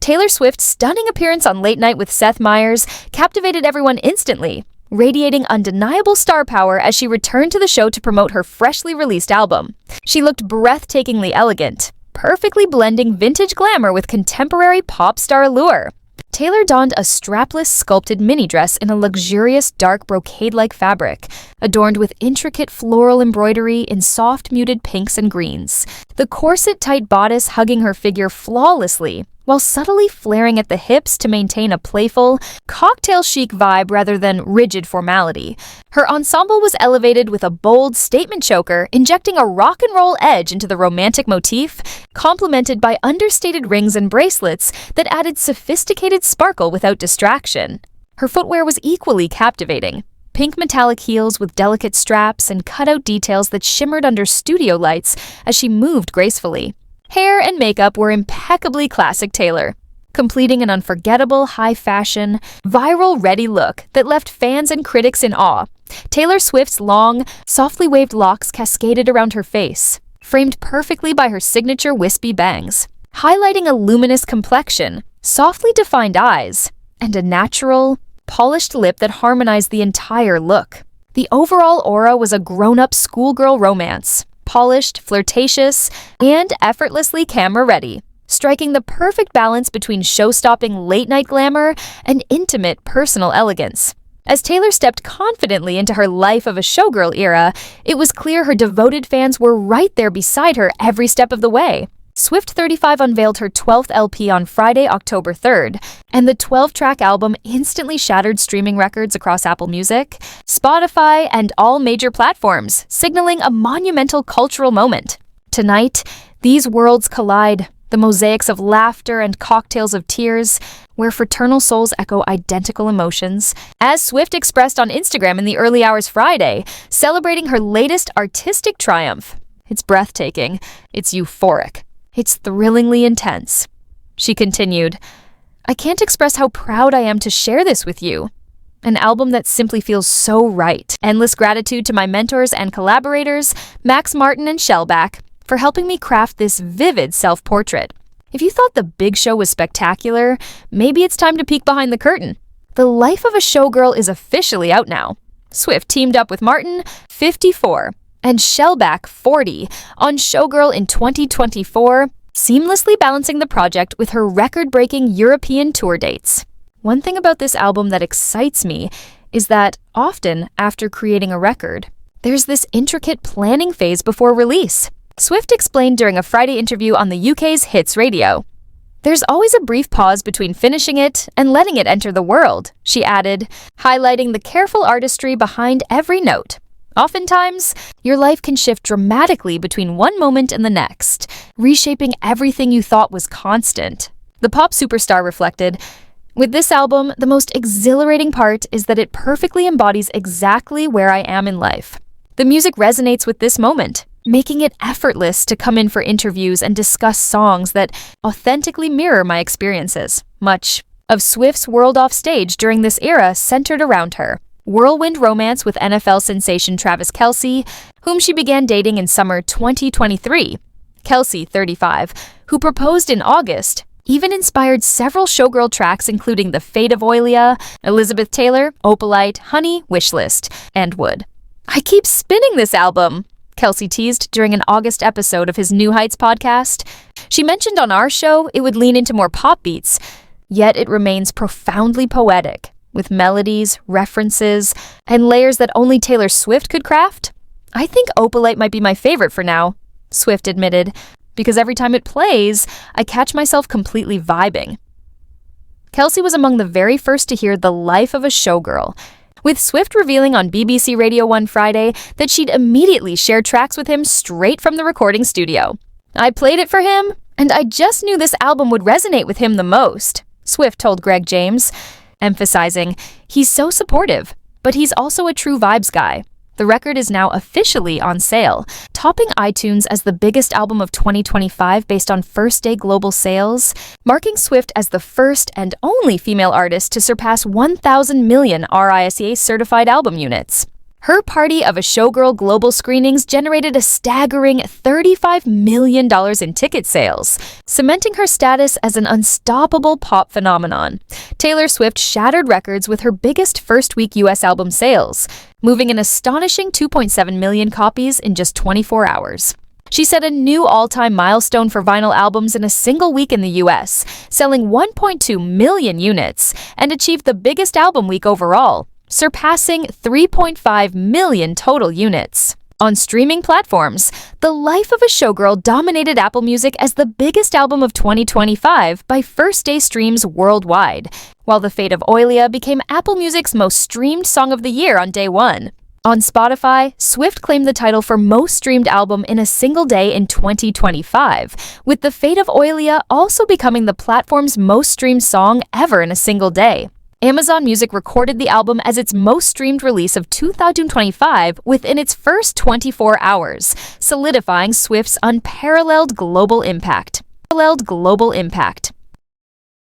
Taylor Swift's stunning appearance on Late Night with Seth Meyers captivated everyone instantly, radiating undeniable star power as she returned to the show to promote her freshly released album. She looked breathtakingly elegant, perfectly blending vintage glamour with contemporary pop star allure. Taylor donned a strapless, sculpted mini dress in a luxurious dark brocade-like fabric, adorned with intricate floral embroidery in soft, muted pinks and greens. The corset-tight bodice hugging her figure flawlessly, while subtly flaring at the hips to maintain a playful, cocktail-chic vibe rather than rigid formality. Her ensemble was elevated with a bold statement choker, injecting a rock and roll edge into the romantic motif, complemented by understated rings and bracelets that added sophisticated sparkle without distraction. Her footwear was equally captivating. Pink metallic heels with delicate straps and cutout details that shimmered under studio lights as she moved gracefully. Hair and makeup were impeccably classic Taylor, completing an unforgettable high-fashion, viral-ready look that left fans and critics in awe. Taylor Swift's long, softly waved locks cascaded around her face, framed perfectly by her signature wispy bangs, highlighting a luminous complexion, softly defined eyes, and a natural, polished lip that harmonized the entire look. The overall aura was a grown-up schoolgirl romance, polished, flirtatious, and effortlessly camera-ready, striking the perfect balance between show-stopping late-night glamour and intimate personal elegance. As Taylor stepped confidently into her life of a showgirl era, it was clear her devoted fans were right there beside her every step of the way. Swift 35 unveiled her 12th LP on Friday, October 3rd, and the 12-track album instantly shattered streaming records across Apple Music, Spotify, and all major platforms, signaling a monumental cultural moment. Tonight, these worlds collide, the mosaics of laughter and cocktails of tears, where fraternal souls echo identical emotions, as Swift expressed on Instagram in the early hours Friday, celebrating her latest artistic triumph. It's breathtaking. It's euphoric. It's thrillingly intense. She continued, "I can't express how proud I am to share this with you. An album that simply feels so right. Endless gratitude to my mentors and collaborators, Max Martin and Shellback, for helping me craft this vivid self-portrait. If you thought The Big Show was spectacular, maybe it's time to peek behind the curtain. The Life of a Showgirl is officially out now. Swift teamed up with Martin, 54, and Shellback, 40, on Showgirl in 2024, seamlessly balancing the project with her record-breaking European tour dates. One thing about this album that excites me is that often, after creating a record, there's this intricate planning phase before release," Swift explained during a Friday interview on the UK's Hits Radio. "There's always a brief pause between finishing it and letting it enter the world," she added, highlighting the careful artistry behind every note. "Oftentimes, your life can shift dramatically between one moment and the next, reshaping everything you thought was constant." The pop superstar reflected, "With this album, the most exhilarating part is that it perfectly embodies exactly where I am in life. The music resonates with this moment, making it effortless to come in for interviews and discuss songs that authentically mirror my experiences." Much of Swift's world off stage during this era centered around her whirlwind romance with NFL sensation Travis Kelce, whom she began dating in summer 2023. Kelce, 35, who proposed in August, even inspired several showgirl tracks including The Fate of Oilia, Elizabeth Taylor, Opalite, Honey, Wishlist, and Wood. "I keep spinning this album," Kelce teased during an August episode of his New Heights podcast. She mentioned on our show it would lean into more pop beats, yet it remains profoundly poetic, with melodies, references, and layers that only Taylor Swift could craft. "I think Opalite might be my favorite for now," Swift admitted, "because every time it plays, I catch myself completely vibing." Kelce was among the very first to hear The Life of a Showgirl, with Swift revealing on BBC Radio 1 Friday that she'd immediately shared tracks with him straight from the recording studio. "I played it for him, and I just knew this album would resonate with him the most," Swift told Greg James, emphasizing, "He's so supportive, but he's also a true vibes guy." The record is now officially on sale, topping iTunes as the biggest album of 2025 based on first-day global sales, marking Swift as the first and only female artist to surpass 1,000 million RISEA certified album units. Her party of a showgirl global screenings generated a staggering $35 million in ticket sales, cementing her status as an unstoppable pop phenomenon. Taylor Swift shattered records with her biggest first-week U.S. album sales, moving an astonishing 2.7 million copies in just 24 hours. She set a new all-time milestone for vinyl albums in a single week in the U.S., selling 1.2 million units, and achieved the biggest album week overall, surpassing 3.5 million total units. On streaming platforms, The Life of a Showgirl dominated Apple Music as the biggest album of 2025 by first-day streams worldwide, while The Fate of Oilia became Apple Music's most streamed song of the year on day one. On Spotify, Swift claimed the title for most streamed album in a single day in 2025, with The Fate of Oilia also becoming the platform's most streamed song ever in a single day. Amazon Music recorded the album as its most streamed release of 2025 within its first 24 hours, solidifying Swift's unparalleled global impact.